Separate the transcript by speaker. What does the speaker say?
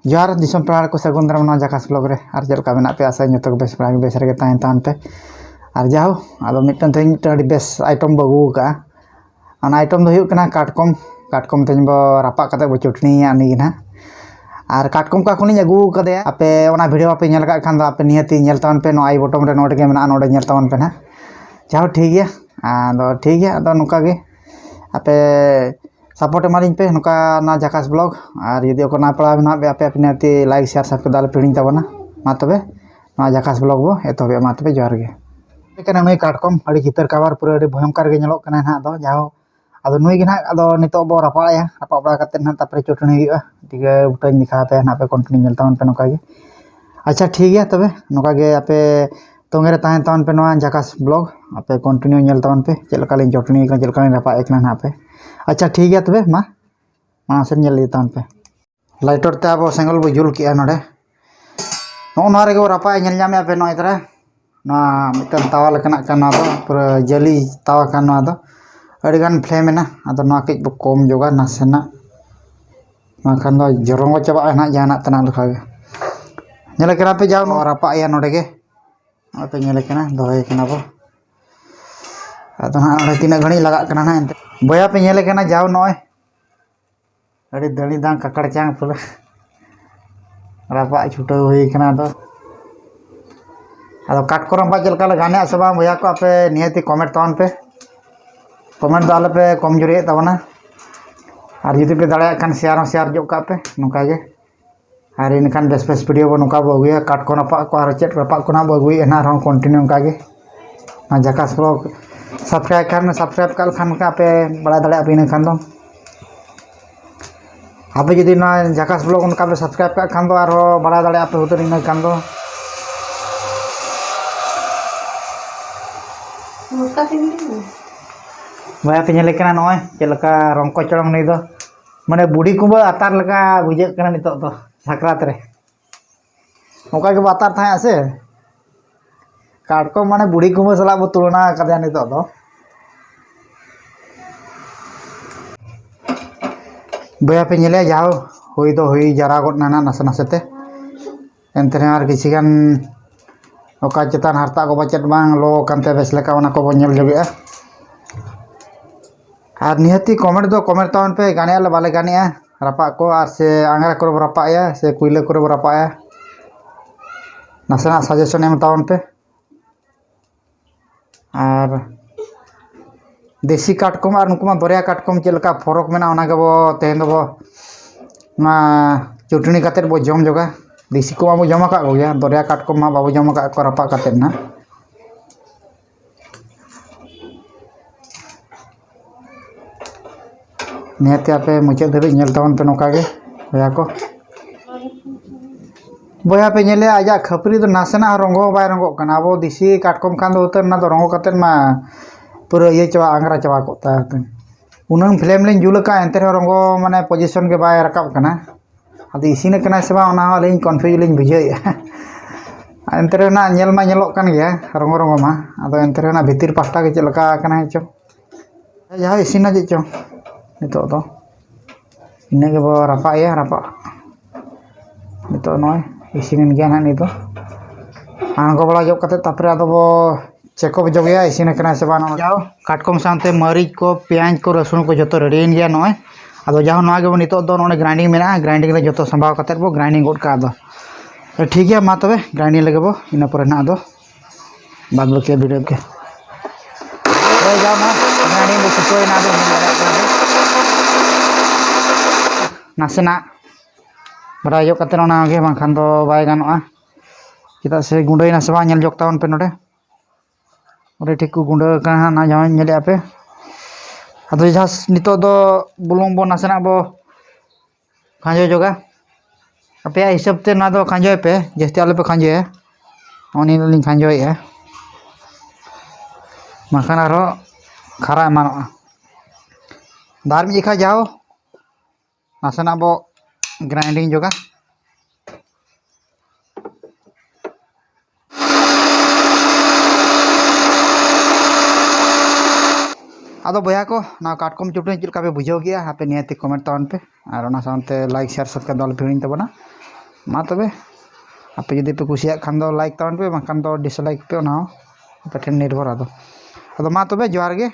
Speaker 1: जोहार दिसम पेड़ा को सगुन दाराम ना जाकास ब्लॉग रे और चल का मेना पे आशा जो तक बेस बड़ा बेस रे तान तान पे और जाओ आदो मिटन तेन मिटन बेस आइटम बगु का अन आइटम दो हुयुक कना काटकम काटकम तेन बो रापा कते बो चटनी आनी ना और काटकम का कोनी अगु कदे आपे ओना वीडियो आपे नेल का खान दो आपे नियति नेल तान पे नो आई बटन रे नोट के मेना नोडे नेल तान पे ना जाओ ठीक है आदो ठीक है आदो नुका गे आपे सपोर्ट एमालिंग पे नुका ना जाकास ब्लॉग और यदि को ना पड़ा ना आपे अपने आती लाइक शेयर सब्सक्राइब दाल पिड़िंग तबना मा तबे ना जाकास ब्लॉग बो एतोबे मा तबे जोहार गे कना नई काटकम अड़ी चितर कवर पूरा अड़ी भयंकर गे नेलोक कना ना दो जाओ अदो नुई गे ना अदो नितो बो रापाया रापा बड़ा कते ना तापरे चटनी हुआ दिगे उठाई दिखा पे ना पे कंटिन्यू नेल तावन पे नुका गे अच्छा ठीक है तबे नुका गे आपे तोंगे रे ताहन तावन पे नवा जाकास ब्लॉग आपे कंटिन्यू नेल तावन पे चलका लिन चटनी का चलका लिन रापा एकना ना पे अच्छा ठीक है तबे मा से नेल तावन पे लाइटर ते अब सेंगल बो जुल किया नोडे नो ना रे गो रापा नेल जामे पे नो इतरा ना मिटन तावा लेकना का दो पूरा जली तावा का ना दो अड़ीगान फ्लेम ना अदो ना कई बो कम जोगा नासेना माखान दो जरंगो चाबा ना जाना तना लखा गे नेले करा पे जाओ नो रापा या नोडे गे पे नेले कना दोय कना बो अदो ना नोडे तिना घणी लगा कना ना बया पे नेले कना जाओ नोय अड़ी दणी दां ककड़ चांग पुला रापा छुटा हुई कना दो अदो काटकोरम बा चलका लगाने से बांग भैया को आपे नियति कमेंट तावन पे कमेंट दाल पे कम जुरी तबना और जुदी पे दाड़ा खान शेयर जो का पे नुका गे और इनखान बेस बेस वीडियो बो नुका बो अगुया काटको रपा को और चेट रपा को ना बो अगुई ना रहो कंटिन्यू का गे ना जाकास ब्लॉग सब्सक्राइब कर खान का पे बड़ा दाड़ा पे इनखान दो आपे जुदी ना जाकास ब्लॉग उनका पे सब्सक्राइब का खान दो और बड़ा दाड़ा पे उतर इनखान दो भैया पे नेले कना नय चलका रंको चड़ंग नहीं दो माने बुढ़ी कुबा अतार लगा बुझे कना नितो दो साकरात रे ओका के अतार था से काटको माने बुढ़ी कुबा सला बो तुलना कदया नितो दो भैया पे नेले जाओ हुई दो हुई जरा गोट नाना नसे नसेते एंतरे आर किसी गान ओका चेतान हरता को बचत बांग लो कांते बेस लेका ओना को बो नेल जोगेआ और निहती कमेंट दो कमेंट तावन पे गाने आले बाले गाने रपा को और से आंगरा को रपाया से कुइले को रपाया नासेना सजेशन एम तावन पे और देसी काटकम और नुकुमा दरिया काटकम चलका फरक मेना ओना के बो तेन दो बो ना चटनी काते बो जम जोगा देसी को बो जमा का गया दरिया काटकम मा बाबू जमा का को रपा काते ना निहते आपे मुचाद धाबी नेल तावन पे नोका गे बया पे नेले आजा खपरी तो नासेना रंगो बाय रंगो कना अब देसी काटकम खान दो उतर ना दो रंगो कते मा पूरा ये चवा आंगरा चवा कोता उनंग फ्लेम लेन जुल का एंते रंगो माने पोजीशन के बाय रकाब कना आदि इसिन कना से बा ओना लेन कन्फ्यूज लेन बुझे एंते ना नेल मा नेलोक कान गया रंगो रंगो मा आदो एंते ना भितिर पास्ता के चलका कना चो जहा इसिना जे चो नितो दो इने के बो रापा या रापा नितो नय इसिन गया ना नितो आंगो बड़ा जो कते तापरे आदो बो चेकअप जो गया इसिन कना से बानो जाओ काटकम सानते मरीच को प्याज को रसुन को जतो रेडी इन गया नय आदो जाओ नवा के नितो दो नोने ग्राइंडिंग मेना ग्राइंडिंग रे जतो संभाव कते बो ग्राइंडिंग गोट का दो ठीक है मा तबे ग्राइंडिंग लगे बो इना पर ना दो बाद बाकी वीडियो के जाओ मा ग्राइंडिंग बो सुतोय ना दो नासेना बड़ा जो कते ना गे बांखान दो बाय गानोआ चेदा से गुंडई ना से बा नेल जोक तावन पे नोडे ओरे ठीक को गुंडा का ना जाओ नेले आपे अदो जहास नितो दो बुलुंग बो नासेना बो खांजो जोगा आपे हिसाब ते ना दो खांजो पे जस्ते आले पे खांजो है ओनी लिंग खांजो है माखान आरो खारा मानो दार में देखा जाओ नासेना बो ग्राइंडिंग जोगा आदो भैया को ना काटकम चटनी चलका पे बुझाव गया आपे नियति कमेंट तावन पे और ना सानते लाइक शेयर सब्सक्राइब दाल फिरिंग तबना मा तबे आपे जुदी पे कुसिया खान दो लाइक तावन पे बाखान दो डिसलाइक पे ना आपे ठेन निर्भर आदो मा तबे जोहार गे।